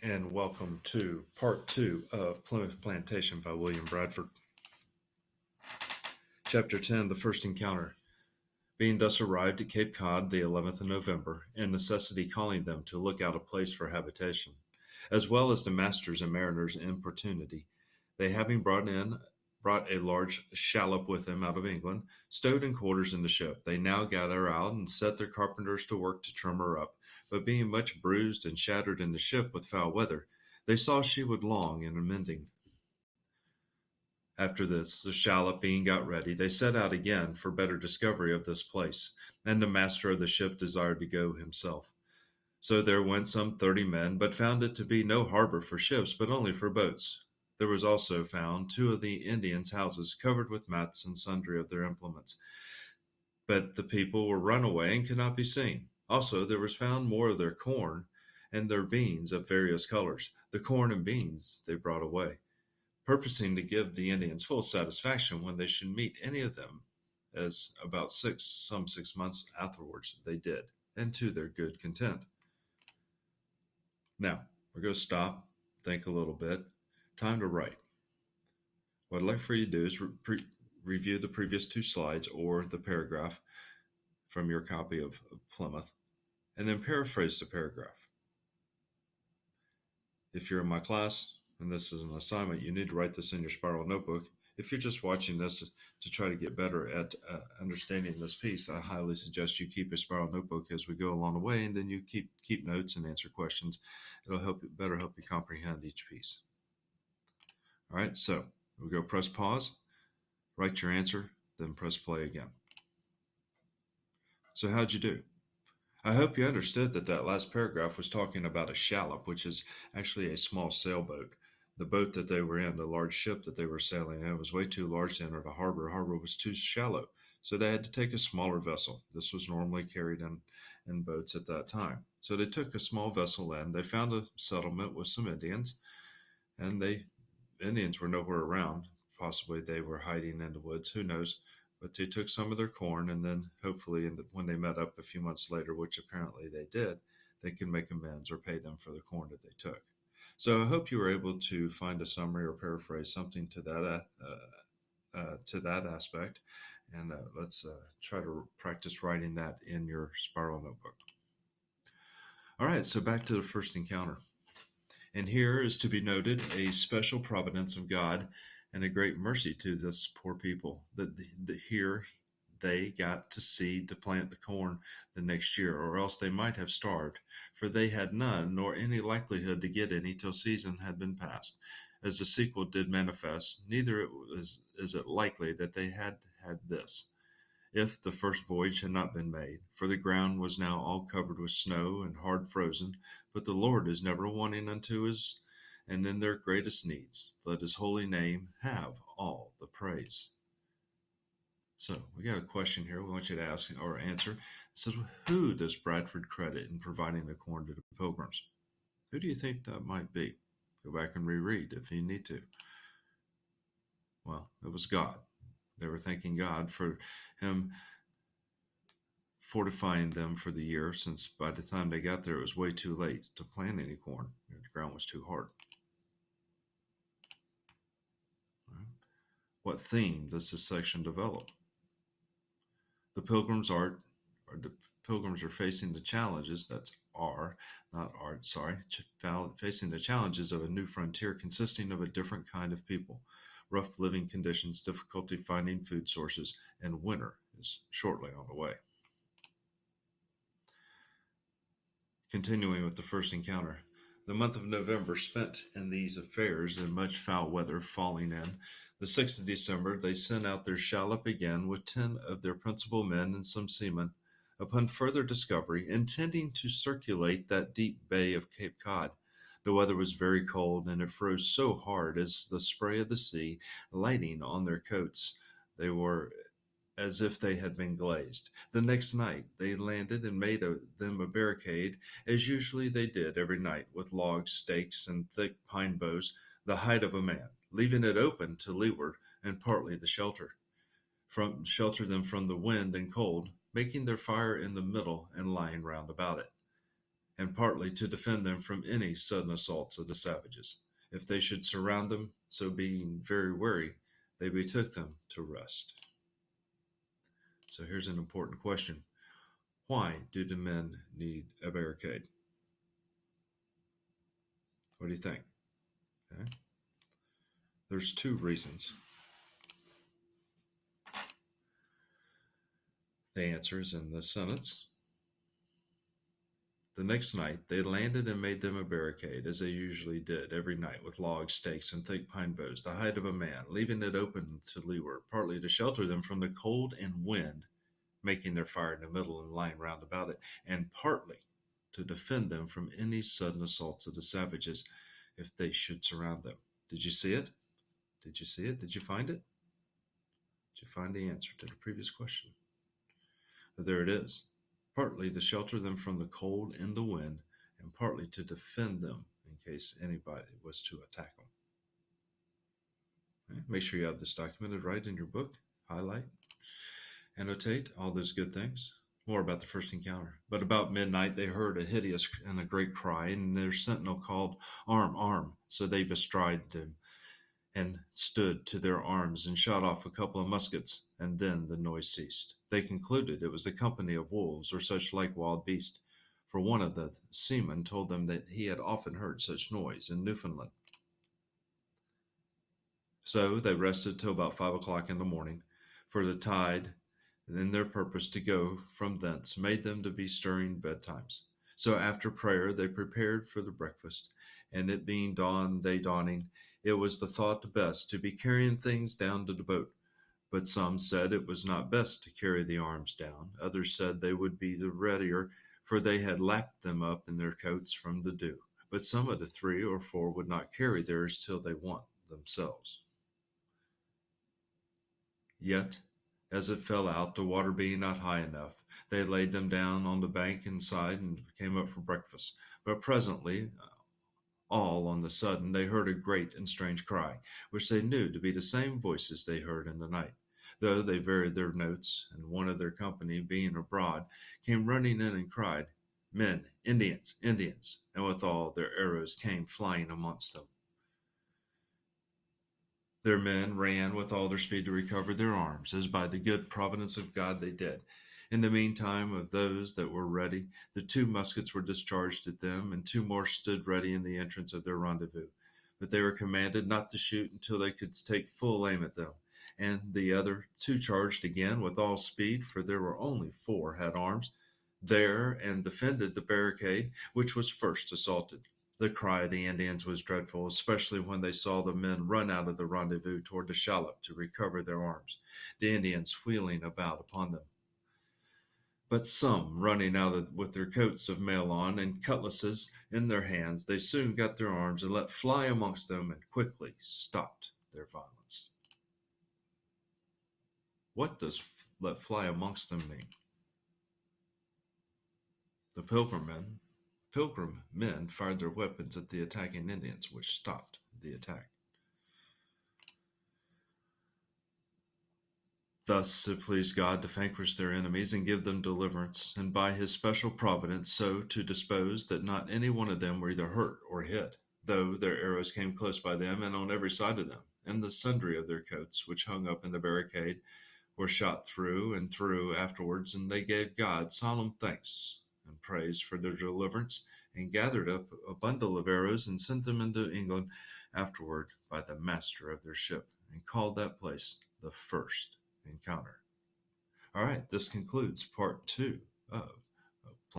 and welcome to part two of Plymouth Plantation by William Bradford. Chapter 10 The First Encounter. Being thus arrived at Cape Cod the 11th of November, and necessity calling them to look out a place for habitation, as well as the masters and mariners' importunity, they having brought a large shallop with them out of England, stowed in quarters in the ship, they now got her out and set their carpenters to work to trim her up. But being much bruised and shattered in the ship with foul weather, they saw she would long in amending. After this, the shallop being got ready, they set out again for better discovery of this place, and the master of the ship desired to go himself. So there went some 30 men, but found it to be no harbor for ships, but only for boats. There was also found two of the Indians' houses covered with mats and sundry of their implements, but the people were run away and could not be seen. Also there was found more of their corn and their beans of various colors. The corn and beans they brought away, purposing to give the Indians full satisfaction when they should meet any of them, as about some 6 months afterwards they did, and to their good content. Now, we're going to stop, think a little bit. Time to write. What I'd like for you to do is review the previous two slides or the paragraph from your copy of Plymouth, and then paraphrase the paragraph. If you're in my class, and this is an assignment, you need to write this in your spiral notebook. If you're just watching this to try to get better at understanding this piece, I highly suggest you keep a spiral notebook as we go along the way, and then you keep notes and answer questions. It'll help you comprehend each piece. All right, so we'll go press pause, write your answer, then press play again. So how'd you do? I hope you understood that last paragraph was talking about a shallop, which is actually a small sailboat. The boat that they were in, the large ship that they were sailing in, was way too large to enter the harbor. The harbor was too shallow, so they had to take a smaller vessel. This was normally carried in boats at that time. So they took a small vessel in. They found a settlement with some Indians, and Indians were nowhere around. Possibly they were hiding in the woods, who knows. But they took some of their corn, and then hopefully when they met up a few months later, which apparently they did, they can make amends or pay them for the corn that they took. So I hope you were able to find a summary or paraphrase something to that aspect, and let's try to practice writing that in your spiral notebook. All right, so back to the first encounter. And here is to be noted a special providence of God and a great mercy to this poor people, that here they got to seed to plant the corn the next year, or else they might have starved, for they had none, nor any likelihood to get any till season had been past. As the sequel did manifest, neither is it likely that they had this, if the first voyage had not been made, for the ground was now all covered with snow and hard frozen. But the Lord is never wanting unto his, and in their greatest needs, let his holy name have all the praise. So we got a question here we want you to ask or answer. It says, who does Bradford credit in providing the corn to the pilgrims? Who do you think that might be? Go back and reread if you need to. Well, it was God. They were thanking God for him fortifying them for the year, since by the time they got there, it was way too late to plant any corn. The ground was too hard. What theme does this section develop? The pilgrims are facing the challenges, that's are, not art, sorry, facing the challenges of a new frontier consisting of a different kind of people, rough living conditions, difficulty finding food sources, and winter is shortly on the way. Continuing with the first encounter, the month of November spent in these affairs and much foul weather falling in. The 6th of December, they sent out their shallop again with 10 of their principal men and some seamen, upon further discovery, intending to circulate that deep bay of Cape Cod. The weather was very cold, and it froze so hard as the spray of the sea, lighting on their coats. They were as if they had been glazed. The next night they landed and made them a barricade, as usually they did every night, with logs, stakes, and thick pine boughs, the height of a man, leaving it open to leeward and partly to shelter them from the wind and cold, making their fire in the middle and lying round about it. and partly to defend them from any sudden assaults of the savages. If they should surround them, so being very wary, they betook them to rest. So here's an important question. Why do the men need a barricade? What do you think? Okay. There's two reasons. The answer is in the sentence. The next night they landed and made them a barricade, as they usually did every night, with logs, stakes, and thick pine boughs, the height of a man, leaving it open to leeward, partly to shelter them from the cold and wind, making their fire in the middle and lying round about it, and partly to defend them from any sudden assaults of the savages if they should surround them. Did you see it? Did you see it? Did you find it? Did you find the answer to the previous question? There it is. Partly to shelter them from the cold and the wind, and partly to defend them in case anybody was to attack them. Okay? Make sure you have this documented right in your book. Highlight, annotate all those good things. More about the first encounter. But about midnight they heard a hideous and a great cry, and their sentinel called, "Arm, arm!" So they bestrided him and stood to their arms and shot off a couple of muskets, and then the noise ceased. They concluded it was the company of wolves or such like wild beast, for one of the seamen told them that he had often heard such noise in Newfoundland. So they rested till about 5 o'clock in the morning, for the tide, and their purpose to go from thence made them to be stirring betimes. So after prayer they prepared for the breakfast, and it being day dawning, it was the thought best to be carrying things down to the boat. But some said it was not best to carry the arms down. Others said they would be the readier, for they had lapped them up in their coats from the dew. But some of the 3 or 4 would not carry theirs till they want themselves. Yet, as it fell out, the water being not high enough, they laid them down on the bank inside and came up for breakfast. But presently, all on the sudden, they heard a great and strange cry, which they knew to be the same voices they heard in the night, though they varied their notes, and one of their company, being abroad, came running in and cried, "Men, Indians, Indians!" and withal their arrows came flying amongst them. Their men ran with all their speed to recover their arms, as by the good providence of God they did. In the meantime, of those that were ready, the 2 muskets were discharged at them, and 2 more stood ready in the entrance of their rendezvous. But they were commanded not to shoot until they could take full aim at them. And the other 2 charged again with all speed, for there were only 4 had arms, there, and defended the barricade, which was first assaulted. The cry of the Indians was dreadful, especially when they saw the men run out of the rendezvous toward the shallop to recover their arms, the Indians wheeling about upon them. But some running out with their coats of mail on and cutlasses in their hands, they soon got their arms and let fly amongst them and quickly stopped their violence. What does let fly amongst them mean? The Pilgrim men fired their weapons at the attacking Indians, which stopped the attack. Thus it pleased God to vanquish their enemies and give them deliverance, and by his special providence so to dispose that not any one of them were either hurt or hit, though their arrows came close by them and on every side of them, and the sundry of their coats, which hung up in the barricade, were shot through and through afterwards, and they gave God solemn thanks and praise for their deliverance, and gathered up a bundle of arrows and sent them into England afterward by the master of their ship, and called that place the First Encounter. All right, this concludes part 2 of